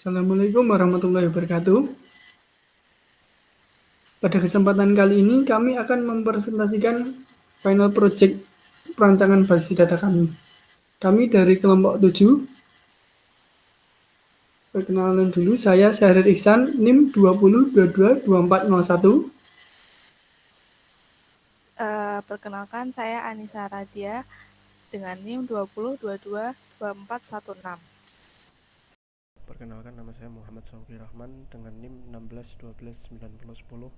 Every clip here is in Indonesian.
Assalamualaikum warahmatullahi wabarakatuh. Pada kesempatan kali ini kami akan mempresentasikan final project perancangan basis data kami. Kami dari kelompok 7. Perkenalan dulu, saya Syahrir Iksan, NIM 20222401. Perkenalkan, saya Anissa Radia dengan NIM 20222416. Perkenalkan, nama saya Muhammad Sauki Rahman dengan NIM 16129010.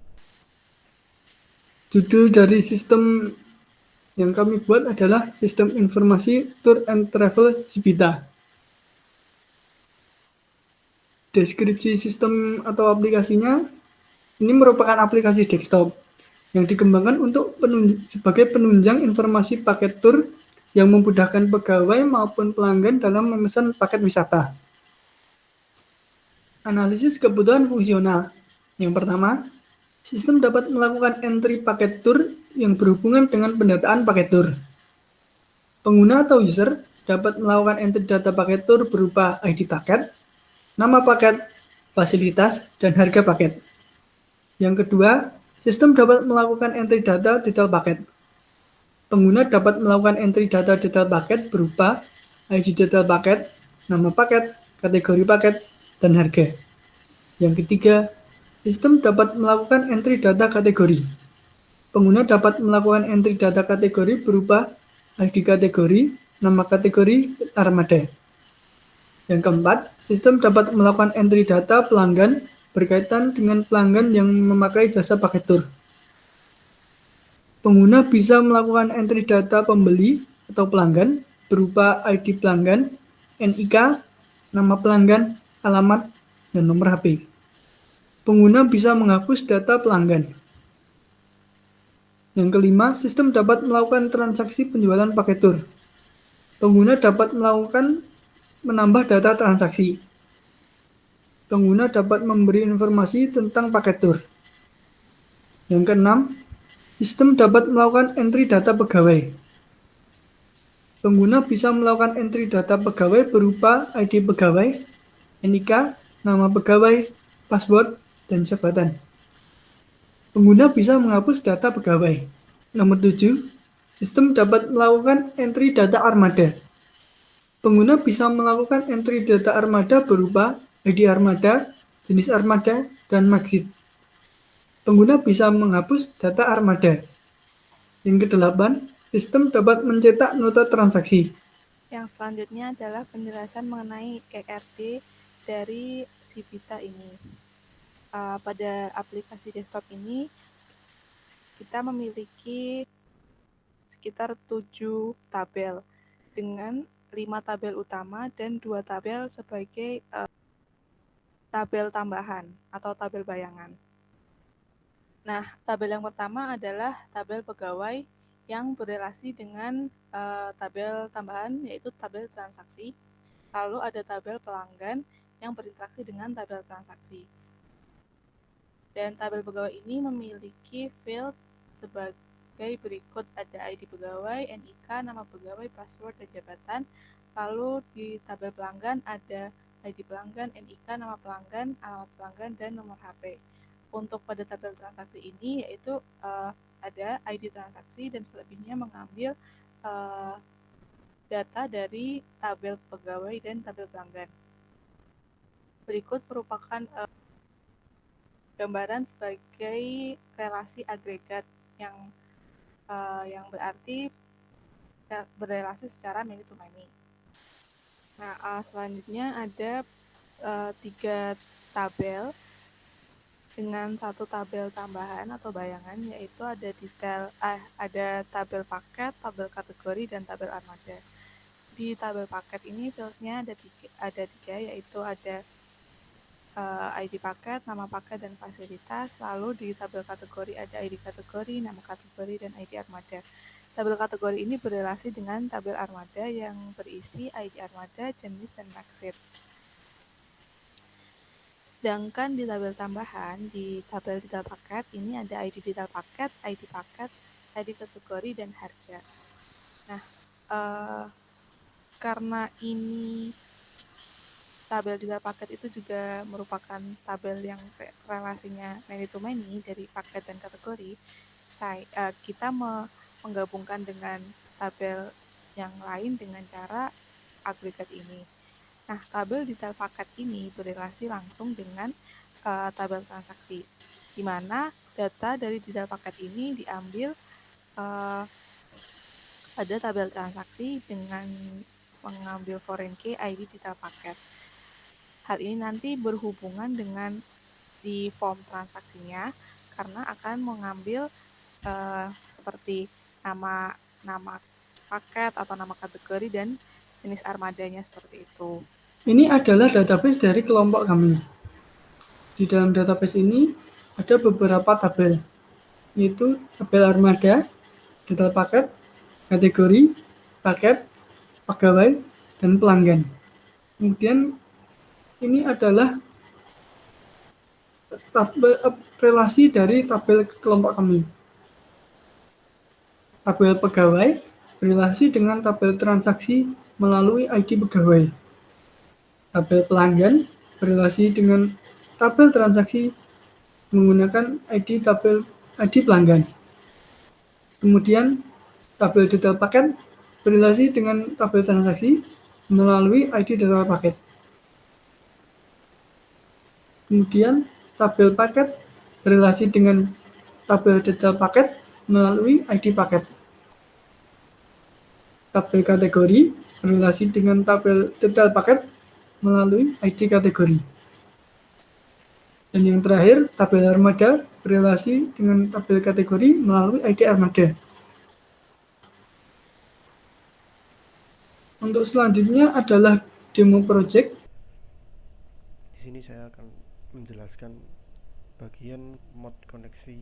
Judul dari sistem yang kami buat adalah Sistem Informasi Tour and Travel Civita. Deskripsi sistem atau aplikasinya, ini merupakan aplikasi desktop yang dikembangkan untuk sebagai penunjang informasi paket tur yang memudahkan pegawai maupun pelanggan dalam memesan paket wisata. Analisis kebutuhan fungsional. Yang pertama, sistem dapat melakukan entry paket tur yang berhubungan dengan pendataan paket tur. Pengguna atau user dapat melakukan entry data paket tur berupa ID paket, nama paket, fasilitas, dan harga paket. Yang kedua, sistem dapat melakukan entry data detail paket. Pengguna dapat melakukan entry data detail paket berupa ID detail paket, nama paket, kategori paket, dan harga. Yang ketiga, sistem dapat melakukan entry data kategori. Pengguna dapat melakukan entry data kategori berupa ID kategori, nama kategori, armada. Yang keempat, sistem dapat melakukan entry data pelanggan berkaitan dengan pelanggan yang memakai jasa paket tur. Pengguna bisa melakukan entry data pembeli atau pelanggan berupa ID pelanggan, NIK, nama pelanggan, alamat, dan nomor HP. Pengguna bisa menghapus data pelanggan. Yang kelima, sistem dapat melakukan transaksi penjualan paket tur. Pengguna dapat melakukan menambah data transaksi. Pengguna dapat memberi informasi tentang paket tur. Yang keenam, sistem dapat melakukan entry data pegawai. Pengguna bisa melakukan entry data pegawai berupa ID pegawai, NIK, nama pegawai, password, dan jabatan. Pengguna bisa menghapus data pegawai. Nomor 7, sistem dapat melakukan entry data armada. Pengguna bisa melakukan entry data armada berupa ID armada, jenis armada, dan maksud. Pengguna bisa menghapus data armada. Yang kedelapan, sistem dapat mencetak nota transaksi. Yang selanjutnya adalah penjelasan mengenai ERD dari Civita ini. Pada aplikasi desktop ini, kita memiliki sekitar 7 tabel dengan 5 tabel utama dan 2 tabel sebagai tabel tambahan atau tabel bayangan. Nah, tabel yang pertama adalah tabel pegawai yang berrelasi dengan tabel tambahan, yaitu tabel transaksi. Lalu ada tabel pelanggan yang berinteraksi dengan tabel transaksi. Dan tabel pegawai ini memiliki field sebagai berikut, ada ID pegawai, NIK, nama pegawai, password, dan jabatan. Lalu di tabel pelanggan ada ID pelanggan, NIK, nama pelanggan, alamat pelanggan, dan nomor HP. Untuk pada tabel transaksi ini yaitu ada ID transaksi dan selebihnya mengambil data dari tabel pegawai dan tabel pelanggan. Berikut merupakan gambaran sebagai relasi agregat yang berarti berrelasi secara many to many. Nah, selanjutnya ada 3 tabel dengan 1 tabel tambahan atau bayangan, yaitu ada tabel paket, tabel kategori, dan tabel armada. Di tabel paket ini fieldnya ada tiga, yaitu ada ID paket, nama paket, dan fasilitas. Lalu di tabel kategori ada ID kategori, nama kategori, dan ID armada. Tabel kategori ini berrelasi dengan tabel armada yang berisi ID armada, jenis, dan maksud. Sedangkan di tabel tambahan, di tabel detail paket ini ada ID detail paket, ID kategori, dan harga. Nah, karena ini tabel detail paket itu juga merupakan tabel yang relasinya many to many dari paket dan kategori. Kita menggabungkan dengan tabel yang lain dengan cara agregat ini. Nah, tabel detail paket ini berrelasi langsung dengan tabel transaksi, di mana data dari detail paket ini diambil pada tabel transaksi dengan mengambil foreign key ID detail paket. Hal ini nanti berhubungan dengan di form transaksinya karena akan mengambil seperti nama paket atau nama kategori dan jenis armadanya seperti itu. Ini adalah database dari kelompok kami. Di dalam database ini ada beberapa tabel, yaitu tabel armada, detail paket, kategori, paket, pegawai, dan pelanggan. Kemudian ini adalah relasi dari tabel kelompok kami. Tabel pegawai berrelasi dengan tabel transaksi melalui ID pegawai. Tabel pelanggan berrelasi dengan tabel transaksi menggunakan ID pelanggan. Kemudian tabel detail paket berrelasi dengan tabel transaksi melalui ID detail paket. Kemudian tabel paket berrelasi dengan tabel detail paket melalui ID paket. Tabel kategori berrelasi dengan tabel detail paket melalui ID kategori. Dan yang terakhir, tabel armada berrelasi dengan tabel kategori melalui ID armada. Untuk selanjutnya adalah demo project. Di sini saya akan menjelaskan bagian mod koneksi.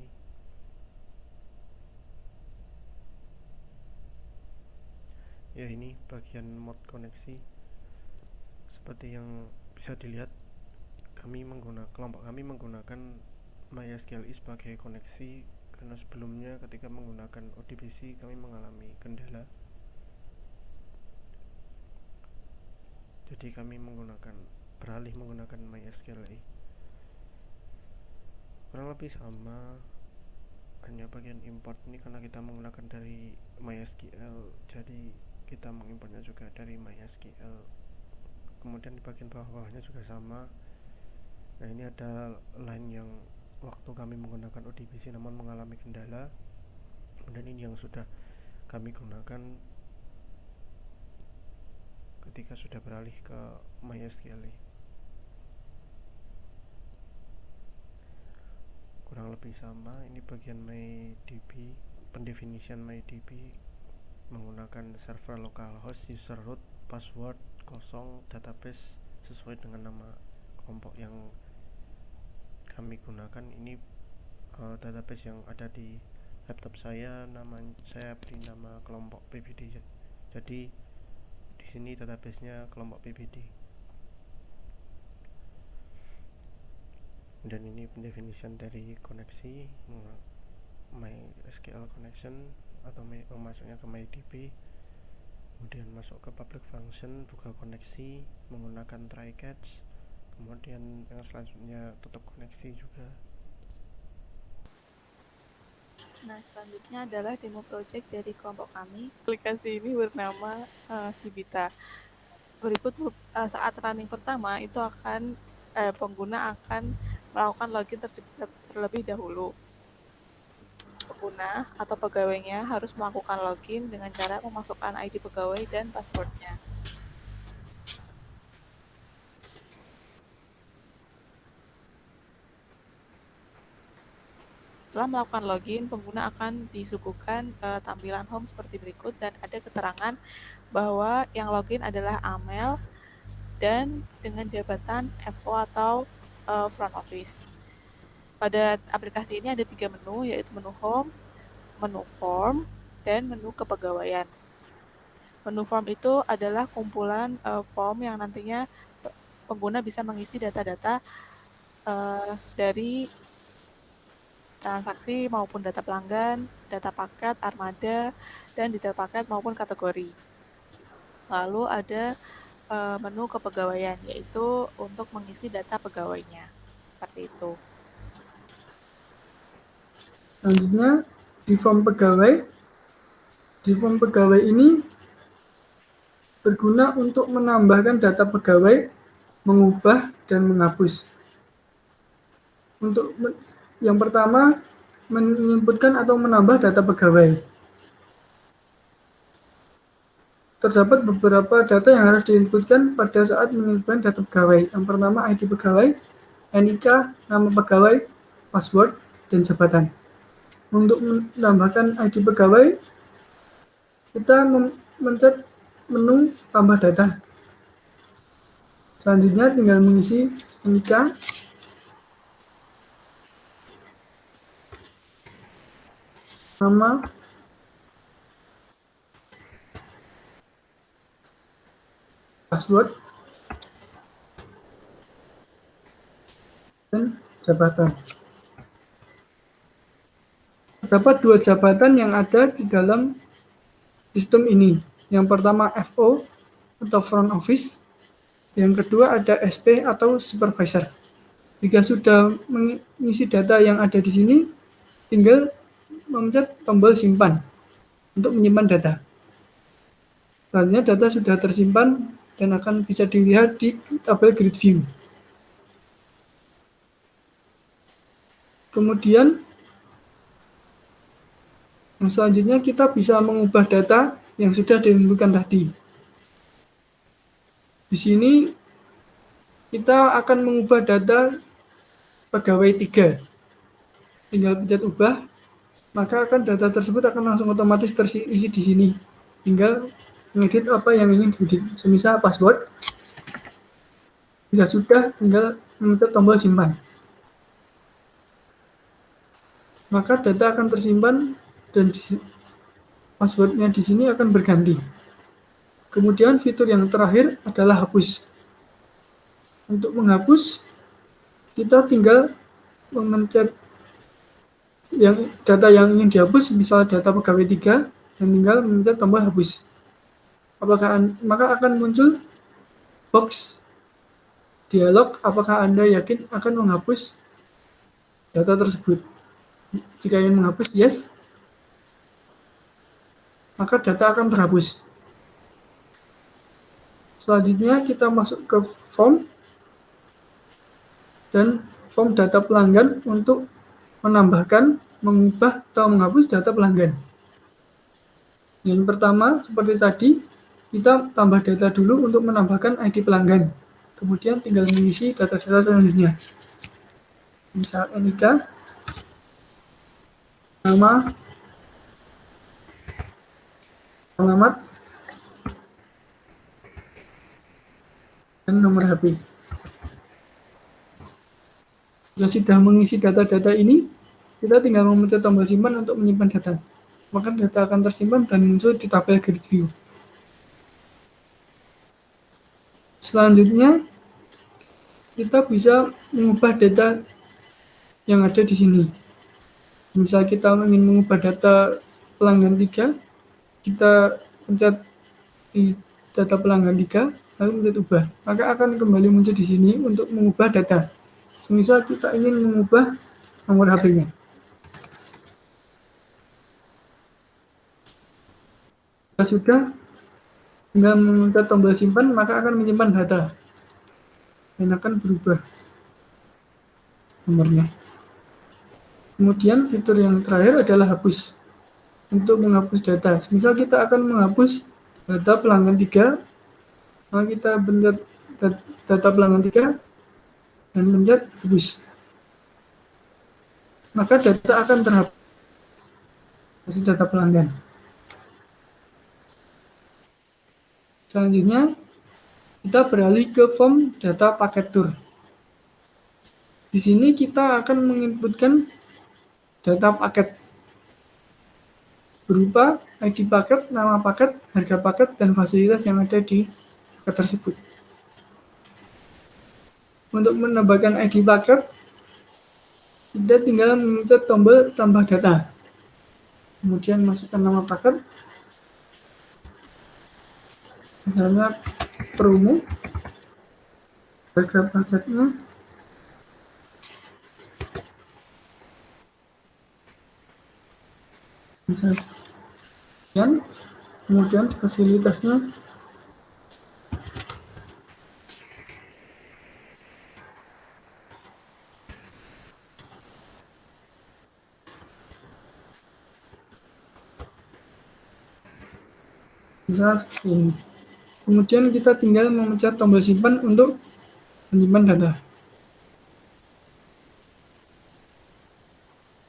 Ya, ini bagian mod koneksi. Seperti yang bisa dilihat, kelompok kami menggunakan MySQLi sebagai koneksi karena sebelumnya ketika menggunakan ODBC kami mengalami kendala. Jadi kami beralih menggunakan MySQLi. Kurang lebih sama, hanya bagian import ini karena kita menggunakan dari MySQL, jadi kita mengimportnya juga dari MySQL. Kemudian di bagian bawah-bawahnya juga sama. Nah, ini ada line yang waktu kami menggunakan ODBC namun mengalami kendala, dan ini yang sudah kami gunakan ketika sudah beralih ke MySQL. Kurang lebih sama. Ini bagian MyDB, pendefinisian MyDB menggunakan server localhost, user root, password, kosong, database sesuai dengan nama kelompok yang kami gunakan. Ini database yang ada di laptop saya, saya beri nama kelompok PBD. Jadi di sini databasenya kelompok PBD. Dan ini pendefinisian dari koneksi MySQL connection atau masuknya ke MyDB, kemudian masuk ke public function, buka koneksi menggunakan try catch, kemudian yang selanjutnya tutup koneksi juga. Nah, selanjutnya adalah demo project dari kelompok kami. Aplikasi ini bernama Sibita. Berikut saat running pertama itu pengguna akan melakukan login terlebih dahulu. Pengguna atau pegawainya harus melakukan login dengan cara memasukkan ID pegawai dan passwordnya. Setelah melakukan login, pengguna akan disuguhkan tampilan home seperti berikut dan ada keterangan bahwa yang login adalah Amel dan dengan jabatan FO atau front office. Pada aplikasi ini ada 3 menu, yaitu menu home, menu form, dan menu kepegawaian. Menu form itu adalah kumpulan form yang nantinya pengguna bisa mengisi data-data dari transaksi maupun data pelanggan, data paket, armada, dan detail paket maupun kategori. Lalu ada menu kepegawaian, yaitu untuk mengisi data pegawainya. Seperti itu. Selanjutnya di form pegawai. Di form pegawai ini berguna untuk menambahkan data pegawai, mengubah, dan menghapus. Untuk yang pertama, menginputkan atau menambah data pegawai. Terdapat beberapa data yang harus diinputkan pada saat menginputkan data pegawai. Yang pertama, ID pegawai, NIK, nama pegawai, password, dan jabatan. Untuk menambahkan ID pegawai, kita mencet menu tambah data. Selanjutnya tinggal mengisi NIK, nama, password, dan jabatan. Terdapat 2 jabatan yang ada di dalam sistem ini. Yang pertama FO atau front office, yang kedua ada SP atau supervisor. Jika sudah mengisi data yang ada di sini, tinggal memencet tombol simpan untuk menyimpan data. Selanjutnya data sudah tersimpan dan akan bisa dilihat di tabel grid view. Kemudian selanjutnya kita bisa mengubah data yang sudah diinputkan tadi. Di sini kita akan mengubah data pegawai 3. Tinggal pencet ubah, maka akan data tersebut akan langsung otomatis terisi di sini. Tinggal mengedit apa yang ingin diedit, semisal password. Jika sudah, tinggal mencet tombol simpan. Maka data akan tersimpan dan passwordnya di sini akan berganti. Kemudian fitur yang terakhir adalah hapus. Untuk menghapus, kita tinggal memencet data yang ingin dihapus, misal data pegawai 3, dan tinggal memencet tombol hapus. Maka akan muncul box dialog apakah Anda yakin akan menghapus data tersebut. Jika ingin menghapus, yes, maka data akan terhapus. Selanjutnya kita masuk ke form dan form data pelanggan untuk menambahkan, mengubah, atau menghapus data pelanggan. Yang pertama, seperti tadi, kita tambah data dulu untuk menambahkan ID pelanggan. Kemudian tinggal mengisi data-data selanjutnya. Misal NIK, nama, alamat, dan nomor HP. Jika sudah mengisi data-data ini, kita tinggal memencet tombol simpan untuk menyimpan data. Maka data akan tersimpan dan muncul di tabel grid view. Selanjutnya, kita bisa mengubah data yang ada di sini. Misal kita ingin mengubah data pelanggan 3, kita pencet di data pelanggan 3, lalu mencet ubah. Maka akan kembali muncul di sini untuk mengubah data. Semisal kita ingin mengubah nomor HP-nya. Jika sudah, tinggal memencet tombol simpan, maka akan menyimpan data. Dan akan berubah nomornya. Kemudian fitur yang terakhir adalah hapus. Untuk menghapus data. Misal kita akan menghapus data pelanggan 3, maka kita pencet data pelanggan 3 dan pencet hapus. Maka data akan terhapus dari data pelanggan. Selanjutnya, kita beralih ke form data paket tur. Di sini kita akan menginputkan data paket berupa ID paket, nama paket, harga paket, dan fasilitas yang ada di paket tersebut. Untuk menambahkan ID paket, kita tinggal mencet tombol tambah data. Kemudian masukkan nama paket. Misalnya promo, harga paketnya, bisa sekian, kemudian fasilitasnya bisa seperti ini. Kemudian kita tinggal memencet tombol simpan untuk menyimpan data.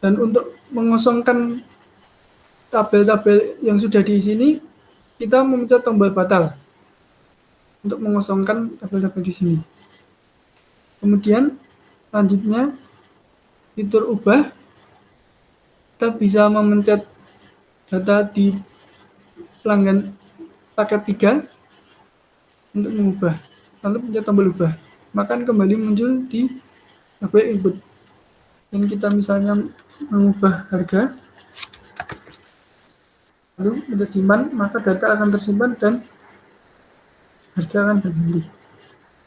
Dan untuk mengosongkan tabel-tabel yang sudah diisi ini, kita memencet tombol batal untuk mengosongkan tabel-tabel di sini. Kemudian selanjutnya fitur ubah, kita bisa memencet data di pelanggan paket 3 untuk mengubah, lalu pencet tombol ubah, maka kembali muncul di tabel input. Dan kita misalnya mengubah harga, lalu pencet simpan, maka data akan tersimpan dan harga akan berganti.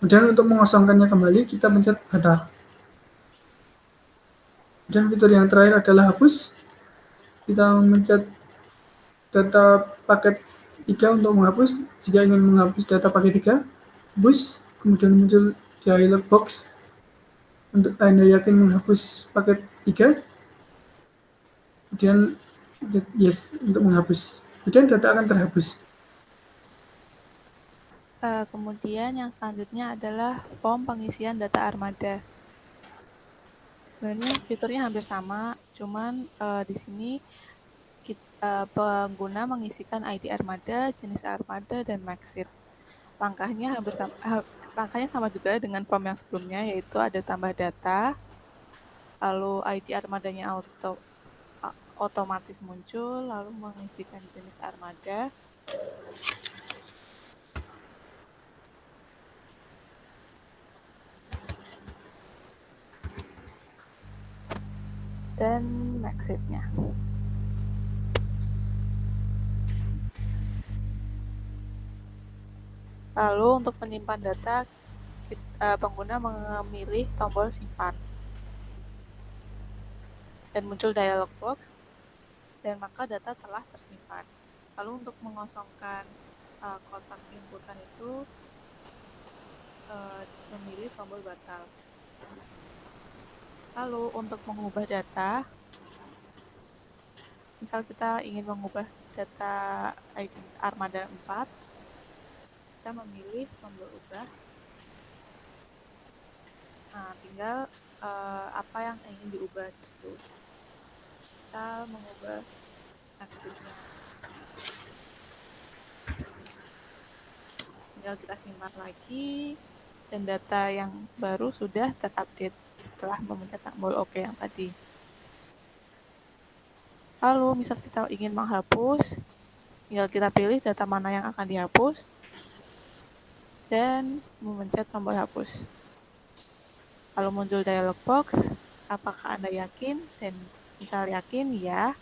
Kemudian untuk mengosongkannya kembali, kita pencet batal. Dan fitur yang terakhir adalah hapus. Kita mencet data paket 3 untuk menghapus. Jika ingin menghapus data paket 3, hapus. Kemudian muncul dialog box untuk Anda yakin menghapus paket 3. Kemudian yes untuk menghapus. Kemudian data akan terhapus. Kemudian yang selanjutnya adalah form pengisian data armada. Sebenarnya fiturnya hampir sama, cuman di sini pengguna mengisikan ID armada, jenis armada, dan maxit. Langkahnya sama juga dengan form yang sebelumnya, yaitu ada tambah data, lalu ID armadanya otomatis muncul, lalu mengisikan jenis armada, dan maxitnya. Lalu untuk menyimpan data, pengguna memilih tombol simpan. Dan muncul dialog box, dan maka data telah tersimpan. Lalu untuk mengosongkan kotak inputan itu, memilih tombol batal. Lalu untuk mengubah data, misal kita ingin mengubah data ID armada 4, kita memilih tombol ubah. Nah, tinggal apa yang ingin diubah itu. Misal mengubah maksudnya. Tinggal kita simpan lagi, dan data yang baru sudah terupdate setelah memencet tombol OK yang tadi. Lalu misal kita ingin menghapus, tinggal kita pilih data mana yang akan dihapus dan memencet tombol hapus. Lalu muncul dialog box, apakah Anda yakin? Dan misal yakin, ya,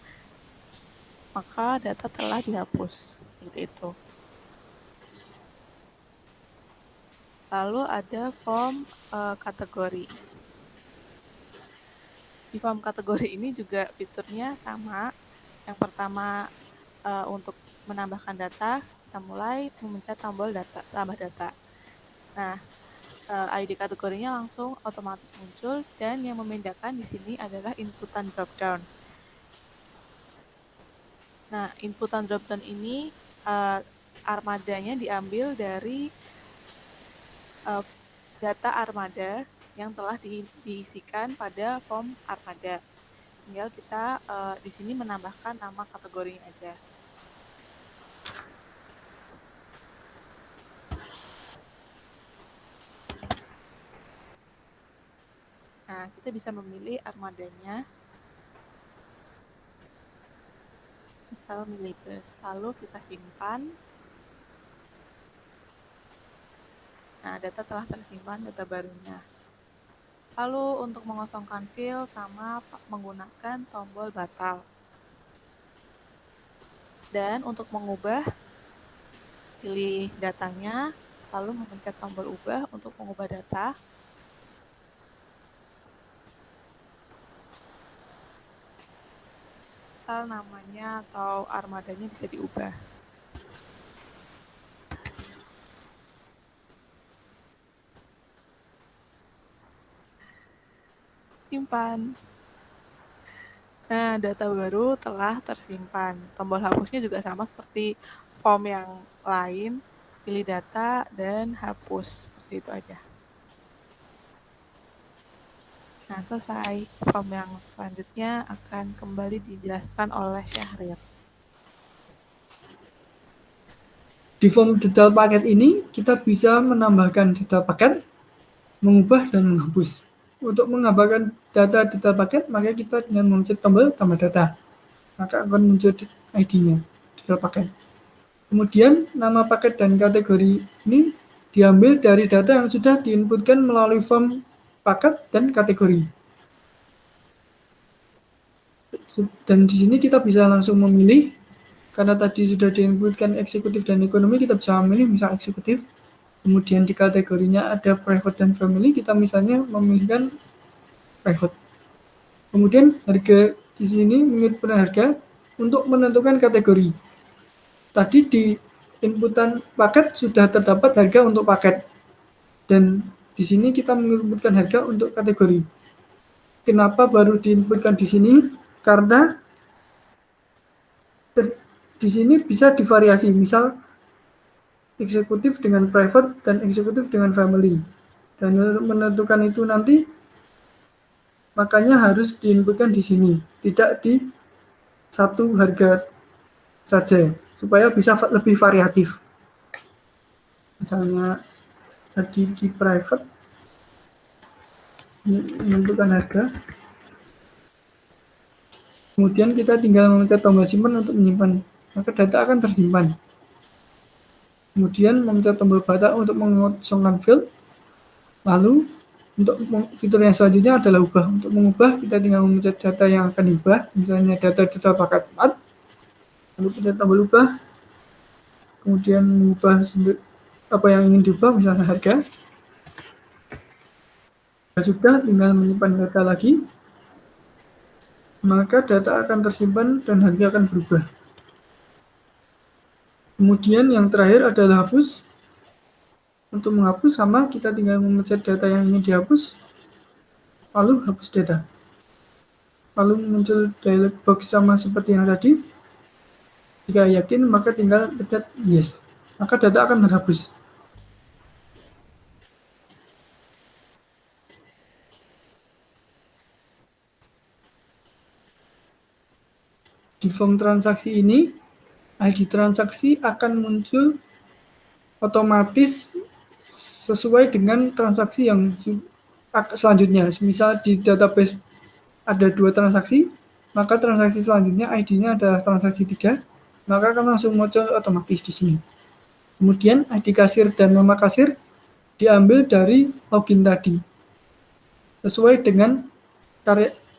maka data telah dihapus. Seperti itu. Lalu ada form kategori. Di form kategori ini juga fiturnya sama. Yang pertama, untuk menambahkan data, kita mulai memencet tombol tambah data. Nah, ID kategorinya langsung otomatis muncul, dan yang membedakan di sini adalah inputan dropdown. Nah, inputan dropdown ini armadanya diambil dari data armada yang telah diisikan pada form armada. Tinggal kita di sini menambahkan nama kategorinya aja. Nah, kita bisa memilih armadanya. Misal milih bus, lalu kita simpan. Nah, data telah tersimpan data barunya. Lalu untuk mengosongkan field sama menggunakan tombol batal. Dan untuk mengubah, pilih datanya, lalu memencet tombol ubah untuk mengubah data. Asal namanya atau armadanya bisa diubah. Simpan. Nah, data baru telah tersimpan. Tombol hapusnya juga sama seperti form yang lain, pilih data dan hapus. Seperti itu aja. Nah, selesai. Form yang selanjutnya akan kembali dijelaskan oleh Syahrir. Di form detail paket ini, kita bisa menambahkan detail paket, mengubah dan menghapus. Untuk menambahkan data detail paket, maka kita dengan memencet tombol tambah data, maka akan muncul ID-nya, detail paket. Kemudian, nama paket dan kategori ini diambil dari data yang sudah diinputkan melalui form paket dan kategori. Dan di sini kita bisa langsung memilih, karena tadi sudah diinputkan eksekutif dan ekonomi, kita bisa memilih misal eksekutif. Kemudian di kategorinya ada private dan family, kita misalnya memilihkan private. Kemudian harga di sini menginputkan harga untuk menentukan kategori. Tadi di inputan paket sudah terdapat harga untuk paket, dan di sini kita menginputkan harga untuk kategori. Kenapa baru diinputkan di sini? Karena di sini bisa divariasi, misal eksekutif dengan private dan eksekutif dengan family. Dan untuk menentukan itu nanti, makanya harus diinputkan di sini, tidak di satu harga saja, supaya bisa lebih variatif. Misalnya tadi di private, menentukan harga, kemudian kita tinggal memencet tombol simpan untuk menyimpan, maka data akan tersimpan. Kemudian memencet tombol batak untuk mengosongkan field. Lalu untuk fitur yang selanjutnya adalah ubah. Untuk mengubah, kita tinggal memencet data yang akan diubah, misalnya data paket 4, lalu pencet tombol ubah, kemudian mengubah apa yang ingin diubah, misalnya harga. Sudah, tinggal menyimpan data lagi, maka data akan tersimpan dan harga akan berubah. Kemudian yang terakhir adalah hapus. Untuk menghapus sama, kita tinggal memencet data yang ingin dihapus, lalu hapus data. Lalu muncul dialog box sama seperti yang tadi. Jika yakin, maka tinggal pencet yes, maka data akan terhapus. Di form transaksi ini, ID transaksi akan muncul otomatis sesuai dengan transaksi yang selanjutnya. Misal di database ada 2 transaksi, maka transaksi selanjutnya ID-nya adalah transaksi 3, maka akan langsung muncul otomatis di sini. Kemudian ID kasir dan nama kasir diambil dari login tadi, sesuai dengan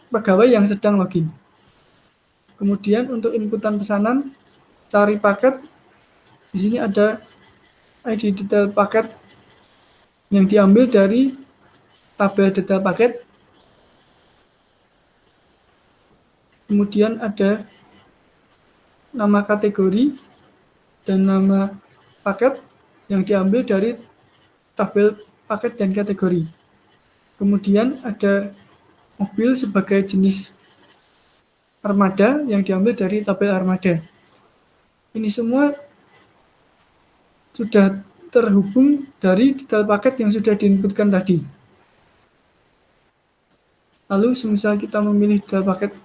pegawai yang sedang login. Kemudian untuk inputan pesanan, cari paket, di sini ada ID detail paket yang diambil dari tabel detail paket. Kemudian ada nama kategori dan nama paket yang diambil dari tabel paket dan kategori. Kemudian ada mobil sebagai jenis armada yang diambil dari tabel armada. Ini semua sudah terhubung dari detail paket yang sudah diinputkan tadi. Lalu semisal kita memilih detail paket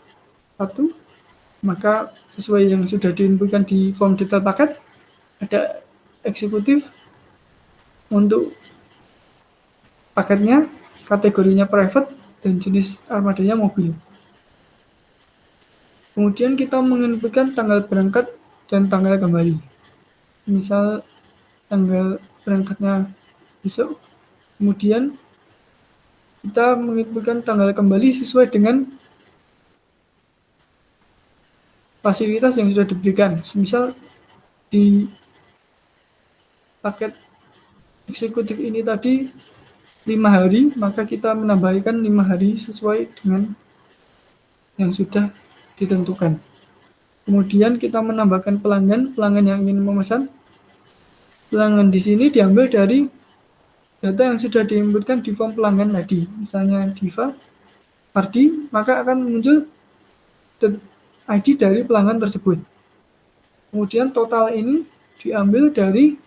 1, maka sesuai yang sudah diinputkan di form detail paket, ada eksekutif untuk paketnya, kategorinya private, dan jenis armadanya mobil. Kemudian kita menginputkan tanggal berangkat dan tanggal kembali. Misal tanggal berangkatnya besok, kemudian kita menginputkan tanggal kembali sesuai dengan fasilitas yang sudah diberikan. Misal di paket eksekutif ini tadi 5 hari, maka kita menambahkan 5 hari sesuai dengan yang sudah ditentukan. Kemudian kita menambahkan pelanggan yang ingin memesan. Pelanggan di sini diambil dari data yang sudah diinputkan di form pelanggan tadi. Misalnya Diva, Ardi, maka akan muncul ID dari pelanggan tersebut. Kemudian total ini diambil dari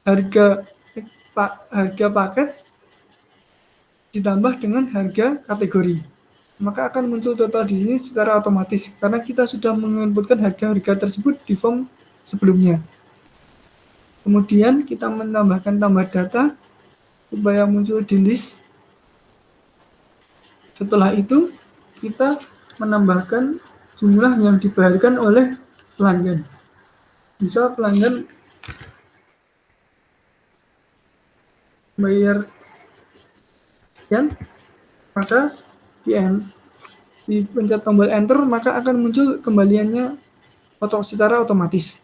harga paket ditambah dengan harga kategori. Maka akan muncul total di sini secara otomatis karena kita sudah menginputkan harga-harga tersebut di form sebelumnya. Kemudian kita menambahkan tambah data supaya muncul di list. Setelah itu kita menambahkan jumlah yang dibayarkan oleh pelanggan. Misal pelanggan bayar sekian, maka dipencet tombol enter, maka akan muncul kembaliannya secara otomatis.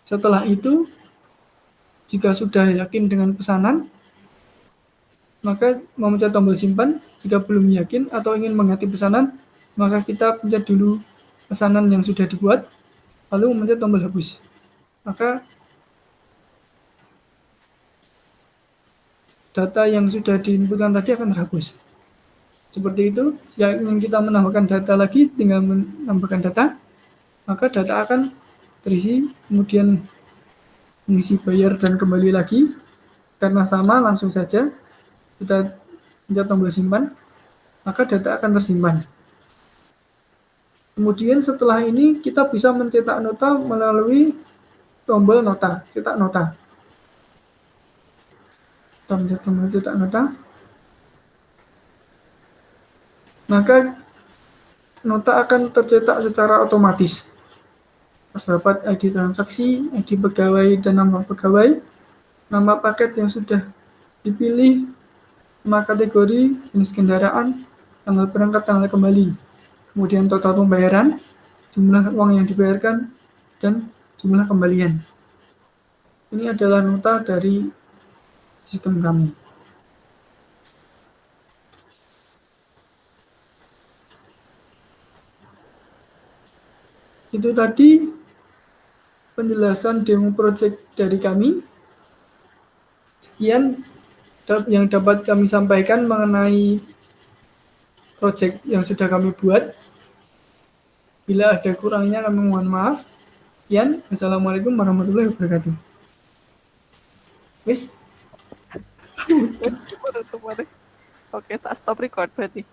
Setelah itu, jika sudah yakin dengan pesanan, maka memencet tombol simpan. Jika belum yakin atau ingin mengganti pesanan, maka kita pencet dulu pesanan yang sudah dibuat, lalu memencet tombol hapus. Maka data yang sudah diinputkan tadi akan terhapus. Seperti itu, jika ingin kita menambahkan data lagi, tinggal menambahkan data, maka data akan terisi, kemudian mengisi bayar dan kembali lagi. Karena sama, langsung saja kita pencet tombol simpan, maka data akan tersimpan. Kemudian setelah ini kita bisa mencetak nota melalui tombol nota, cetak nota. Kita mencet tombol cetak nota, maka nota akan tercetak secara otomatis. Terdapat ID transaksi, ID pegawai dan nama pegawai, nama paket yang sudah dipilih, nama kategori, jenis kendaraan, tanggal berangkat, tanggal kembali, kemudian total pembayaran, jumlah uang yang dibayarkan, dan jumlah kembalian. Ini adalah nota dari sistem kami. Itu tadi penjelasan demo project dari kami. Sekian yang dapat kami sampaikan mengenai project yang sudah kami buat. Bila ada kurangnya kami mohon maaf. Sekian, Assalamualaikum warahmatullahi wabarakatuh. Wis. Oke, tak stop record berarti.